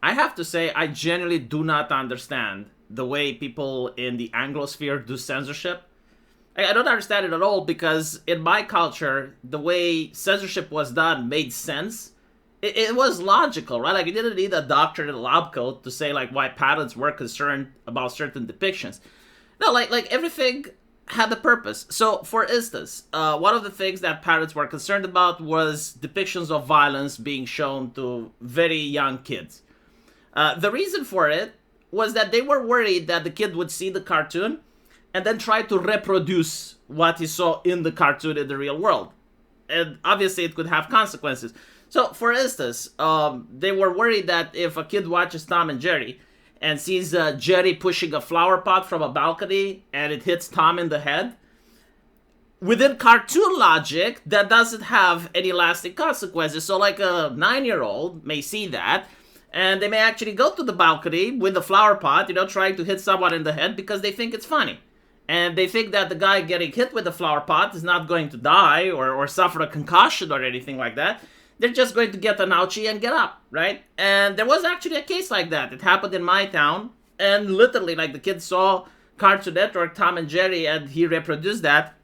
I have to say, I genuinely do not understand the way people in the Anglosphere do censorship. I don't understand it at all because in my culture, the way censorship was done made sense. It was logical, right? Like, you didn't need a doctor in a lab coat to say like why parents were concerned about certain depictions. No, like everything had a purpose. So, for instance, one of the things that parents were concerned about was depictions of violence being shown to very young kids. The reason for it was that they were worried that the kid would see the cartoon and then try to reproduce what he saw in the cartoon in the real world. And obviously, it could have consequences. So, for instance, they were worried that if a kid watches Tom and Jerry and sees Jerry pushing a flower pot from a balcony and it hits Tom in the head, within cartoon logic, that doesn't have any lasting consequences. So, like, a 9-year-old may see that, and they may actually go to the balcony with the flower pot, trying to hit someone in the head because they think it's funny. And they think that the guy getting hit with the flower pot is not going to die or suffer a concussion or anything like that. They're just going to get an ouchie and get up, right? And there was actually a case like that. It happened in my town, and literally, like, the kid saw Cartoon Network, Tom and Jerry, and he reproduced that.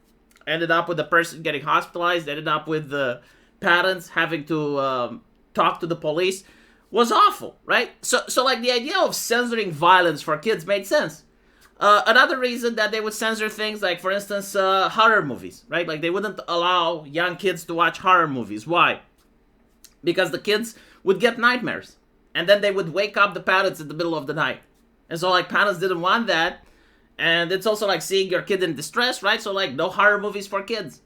Ended up with the person getting hospitalized, ended up with the parents having to talk to the police. Was awful, right? So like, the idea of censoring violence for kids made sense. Another reason that they would censor things like, for instance, horror movies, right? Like, they wouldn't allow young kids to watch horror movies. Why? Because the kids would get nightmares. And then they would wake up the parents in the middle of the night. And so, like, parents didn't want that. And it's also like seeing your kid in distress, right? So, like, no horror movies for kids.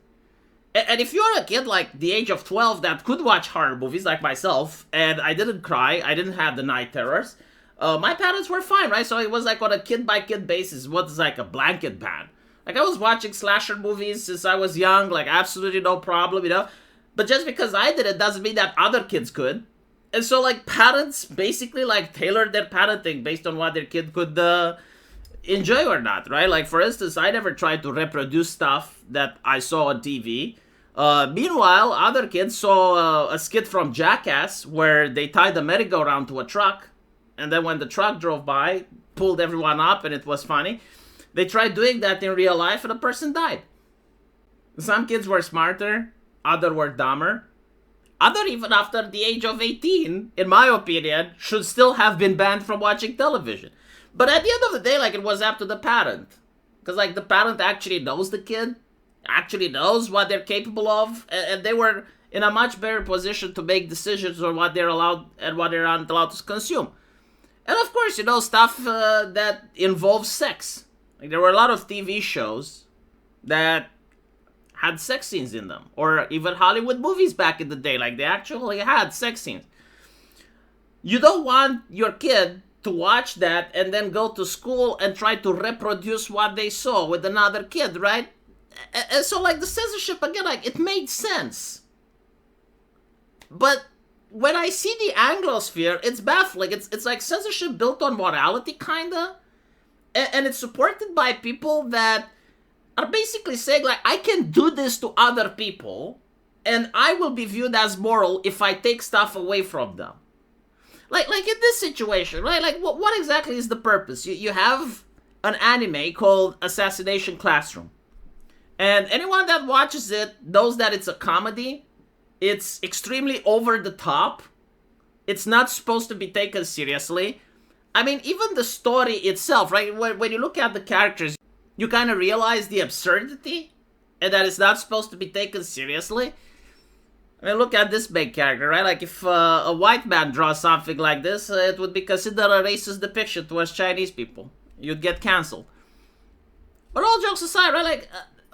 And if you're a kid, like, the age of 12 that could watch horror movies, like myself, and I didn't cry, I didn't have the night terrors, my parents were fine, right? So it was, like, on a kid-by-kid basis. What is, like, a blanket ban? Like, I was watching slasher movies since I was young, like, absolutely no problem. But just because I did it doesn't mean that other kids could. And so, like, parents basically, like, tailored their parenting based on what their kid could enjoy or not, right? Like, for instance, I never tried to reproduce stuff that I saw on TV. Meanwhile, other kids saw a skit from Jackass where they tied a merry-go-round to a truck, and then when the truck drove by, pulled everyone up, and it was funny. They tried doing that in real life, and a person died. Some kids were smarter, others were dumber. Other, even after the age of 18, in my opinion, should still have been banned from watching television. But at the end of the day, like, it was up to the parent. Because, like, the parent actually knows the kid, actually knows what they're capable of, and they were in a much better position to make decisions on what they're allowed and what they're not allowed to consume. And of course, stuff that involves sex. Like, there were a lot of TV shows that had sex scenes in them. Or even Hollywood movies back in the day, like, they actually had sex scenes. You don't want your kid to watch that and then go to school and try to reproduce what they saw with another kid, right? And so, like, the censorship, again, like, it made sense. But when I see the Anglosphere, it's baffling. It's like censorship built on morality, kinda. And it's supported by people that are basically saying, like, I can do this to other people, and I will be viewed as moral if I take stuff away from them. Like in this situation, right? Like, what exactly is the purpose? You have an anime called Assassination Classroom. And anyone that watches it knows that it's a comedy. It's extremely over the top. It's not supposed to be taken seriously. I mean, even the story itself, right? When you look at the characters, you kind of realize the absurdity and that it's not supposed to be taken seriously. I mean, look at this main character, right? Like, if a white man draws something like this, it would be considered a racist depiction towards Chinese people. You'd get cancelled. But all jokes aside, right? Like,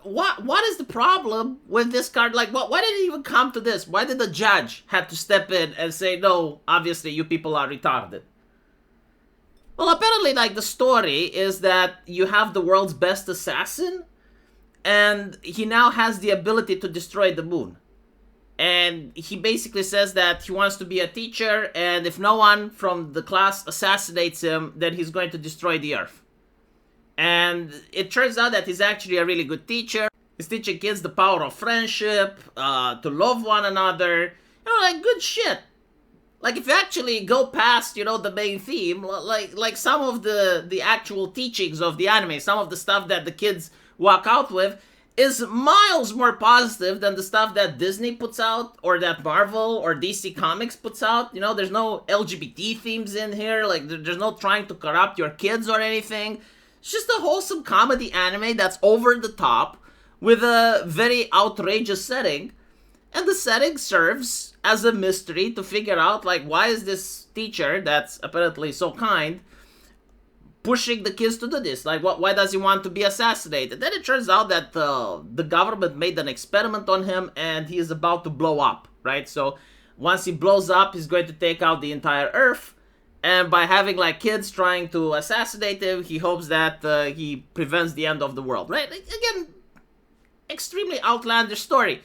what is the problem with this card? Like, why did it even come to this? Why did the judge have to step in and say, no, obviously you people are retarded? Well, apparently, like, the story is that you have the world's best assassin, and he now has the ability to destroy the moon. And he basically says that he wants to be a teacher, and if no one from the class assassinates him, then he's going to destroy the Earth. And it turns out that he's actually a really good teacher. He's teaching kids the power of friendship, to love one another. Like, good shit. Like, if you actually go past, the main theme, like some of the actual teachings of the anime, some of the stuff that the kids walk out with is miles more positive than the stuff that Disney puts out, or that Marvel or DC Comics puts out. There's no LGBT themes in here, like, there's no trying to corrupt your kids or anything. It's just a wholesome comedy anime that's over the top, with a very outrageous setting. And the setting serves as a mystery to figure out, like, why is this teacher that's apparently so kind pushing the kids to do this? Like, why does he want to be assassinated? Then it turns out that the government made an experiment on him and he is about to blow up, right? So once he blows up, he's going to take out the entire Earth. And by having, like, kids trying to assassinate him, he hopes that he prevents the end of the world, right? Again, extremely outlandish story.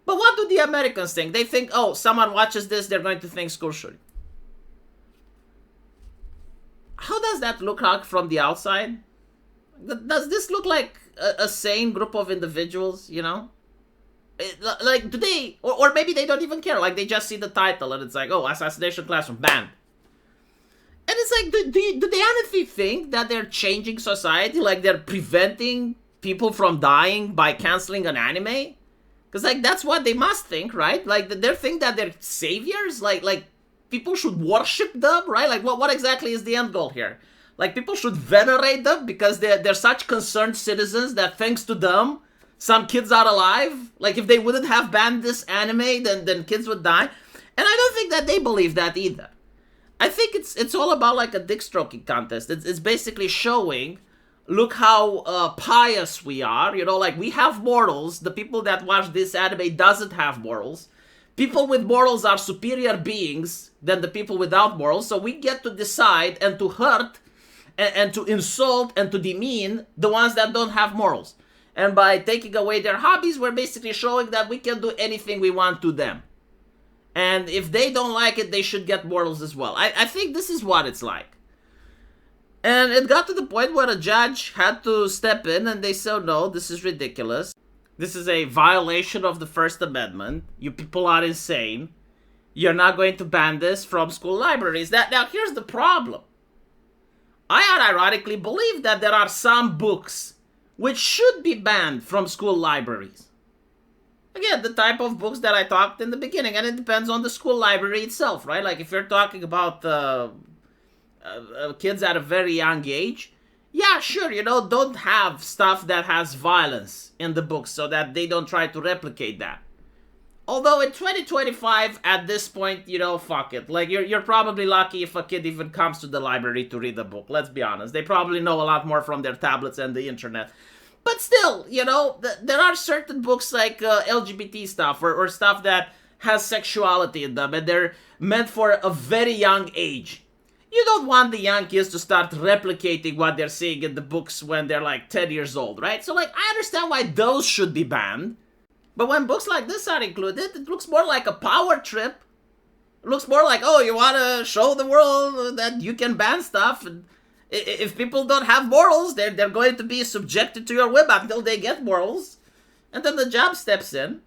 But what do the Americans think? They think, oh, someone watches this, they're going to think school shooting. How does that look like from the outside? Does this look like a sane group of individuals, Like, do they, or maybe they don't even care, like, they just see the title and it's like, oh, Assassination Classroom, banned. And it's like, do they honestly think that they're changing society? Like, they're preventing people from dying by canceling an anime? Because, like, that's what they must think, right? Like, they think that they're saviors? Like people should worship them, right? Like, what exactly is the end goal here? Like, people should venerate them because they're such concerned citizens that thanks to them, some kids are alive? Like, if they wouldn't have banned this anime, then kids would die? And I don't think that they believe that either. I think it's all about, like, a dick stroking contest. It's basically showing, look how pious we are. Like, we have morals. The people that watch this anime doesn't have morals. People with morals are superior beings than the people without morals. So we get to decide and to hurt and to insult and to demean the ones that don't have morals. And by taking away their hobbies, we're basically showing that we can do anything we want to them. And if they don't like it, they should get morals as well. I think this is what it's like. And it got to the point where a judge had to step in and they said, no, this is ridiculous. This is a violation of the First Amendment. You people are insane. You're not going to ban this from school libraries. Now, here's the problem. I unironically believe that there are some books which should be banned from school libraries. Again, the type of books that I talked in the beginning, and it depends on the school library itself, right? Like, if you're talking about kids at a very young age, yeah, sure, don't have stuff that has violence in the books so that they don't try to replicate that. Although in 2025, at this point, fuck it. Like, you're probably lucky if a kid even comes to the library to read a book. Let's be honest. They probably know a lot more from their tablets and the internet. But still, there are certain books like LGBT stuff or stuff that has sexuality in them, and they're meant for a very young age. You don't want the young kids to start replicating what they're seeing in the books when they're like 10 years old, right? So, like, I understand why those should be banned. But when books like this are included, it looks more like a power trip. It looks more like, oh, you want to show the world that you can ban stuff. And if people don't have morals, they're going to be subjected to your whim until they get morals. And then the judge steps in.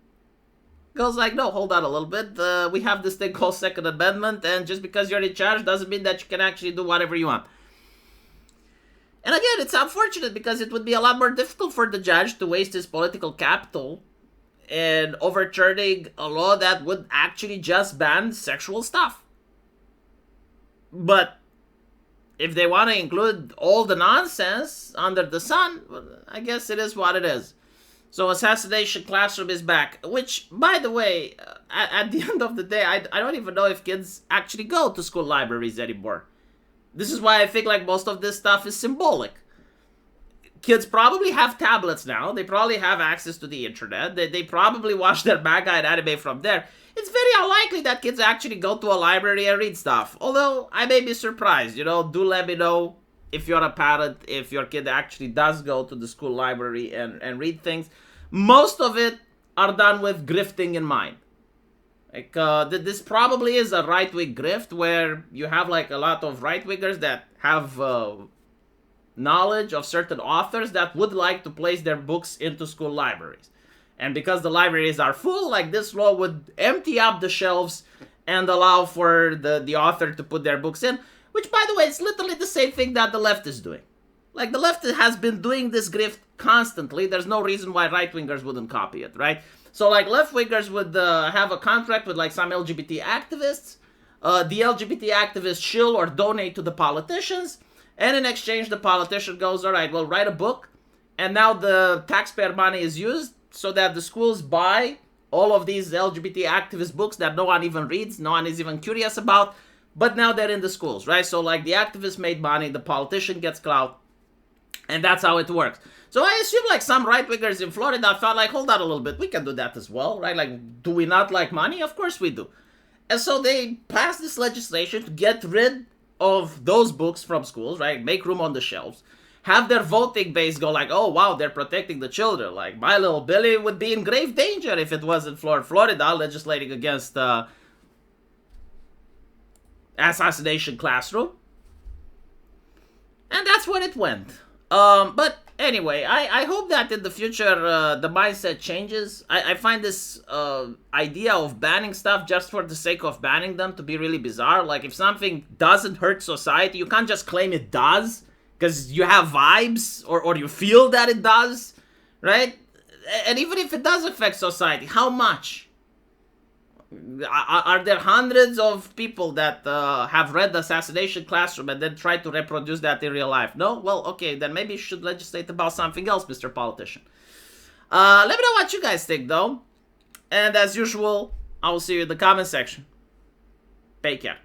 Goes like, no, hold on a little bit. We have this thing called Second Amendment, and just because you're in charge doesn't mean that you can actually do whatever you want. And again, it's unfortunate because it would be a lot more difficult for the judge to waste his political capital in overturning a law that would actually just ban sexual stuff. But if they want to include all the nonsense under the sun, I guess it is what it is. So Assassination Classroom is back, which, by the way, at the end of the day, I don't even know if kids actually go to school libraries anymore. This is why I think, like, most of this stuff is symbolic. Kids probably have tablets now. They probably have access to the internet. They probably watch their manga and anime from there. It's very unlikely that kids actually go to a library and read stuff. Although, I may be surprised. Do let me know if you're a parent, if your kid actually does go to the school library and read things. Most of it are done with grifting in mind. Like, this probably is a right-wing grift where you have, like, a lot of right-wingers that have knowledge of certain authors that would like to place their books into school libraries. And because the libraries are full, like, this law would empty up the shelves and allow for the author to put their books in, which, by the way, is literally the same thing that the left is doing. Like, the left has been doing this grift constantly. There's no reason why right-wingers wouldn't copy it, right? So, like, left-wingers would have a contract with, like, some LGBT activists. The LGBT activists shill or donate to the politicians, and in exchange, the politician goes, all right, well, write a book, and now the taxpayer money is used so that the schools buy all of these LGBT activist books that no one even reads, no one is even curious about, but now they're in the schools, right? So, like, the activists made money, the politician gets clout, and that's how it works. So I assume, like, some right-wingers in Florida felt like, hold on a little bit, we can do that as well, right? Like, do we not like money? Of course we do. And so they passed this legislation to get rid of those books from schools, right? Make room on the shelves. Have their voting base go like, oh, wow, they're protecting the children. Like, my little Billy would be in grave danger if it wasn't Florida legislating against Assassination Classroom. And that's where it went. But anyway, I hope that in the future the mindset changes. I find this idea of banning stuff just for the sake of banning them to be really bizarre. Like, if something doesn't hurt society, you can't just claim it does because you have vibes or you feel that it does, right? And even if it does affect society, how much? Are there hundreds of people that have read the Assassination Classroom and then try to reproduce that in real life? No? Well, okay, then maybe you should legislate about something else, Mr. Politician. Let me know what you guys think, though. And as usual, I will see you in the comment section. Take care.